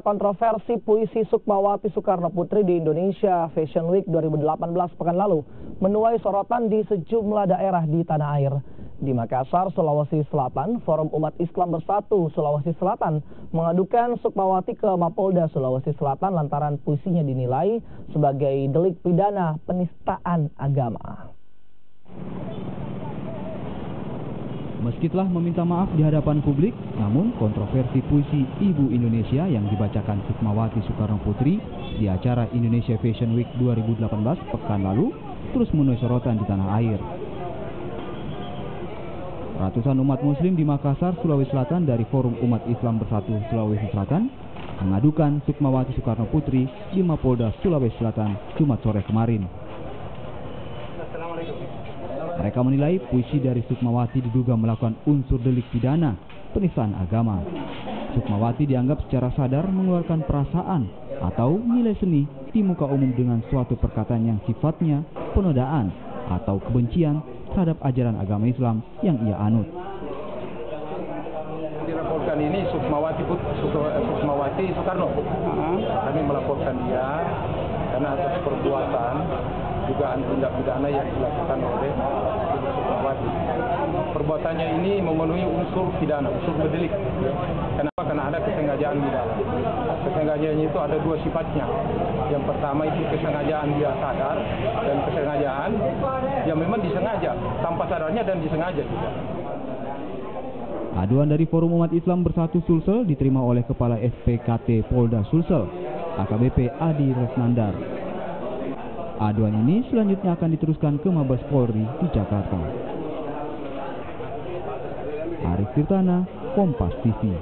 Kontroversi puisi Sukmawati Soekarno Putri di Indonesia Fashion Week 2018 pekan lalu menuai sorotan di sejumlah daerah di tanah air. Di Makassar, Sulawesi Selatan, Forum Umat Islam Bersatu Sulawesi Selatan mengadukan Sukmawati ke Mapolda Sulawesi Selatan lantaran puisinya dinilai sebagai delik pidana penistaan agama. Meski telah meminta maaf di hadapan publik, namun kontroversi puisi Ibu Indonesia yang dibacakan Sukmawati Soekarno Putri di acara Indonesia Fashion Week 2018 pekan lalu terus menuai sorotan di tanah air. Ratusan umat muslim di Makassar, Sulawesi Selatan dari Forum Umat Islam Bersatu Sulawesi Selatan mengadukan Sukmawati Soekarno Putri di Mapolda Sulawesi Selatan Jumat sore kemarin. Mereka menilai puisi dari Sukmawati diduga melakukan unsur delik pidana penistaan agama. Sukmawati dianggap secara sadar mengeluarkan perasaan atau nilai seni di muka umum dengan suatu perkataan yang sifatnya penodaan atau kebencian terhadap ajaran agama Islam yang ia anut. Dilaporkan ini Sukmawati Soekarno. Kami melaporkan dia karena atas perbuatan dugaan tindak pidana yang dilakukan oleh Sukmawati. Perbuatannya ini memenuhi unsur pidana, unsur delik. Kenapa? Karena ada kesengajaan di dalam. Kesengajaan itu ada dua sifatnya. Yang pertama itu kesengajaan dia sadar dan kesengajaan yang memang disengaja, tanpa sadarnya dan disengaja juga. Aduan dari Forum Umat Islam Bersatu Sulsel diterima oleh Kepala SPKT Polda Sulsel, AKBP Adi Resnandar. Aduan ini selanjutnya akan diteruskan ke Mabes Polri di Jakarta. Arif Tirtana, Kompas TV.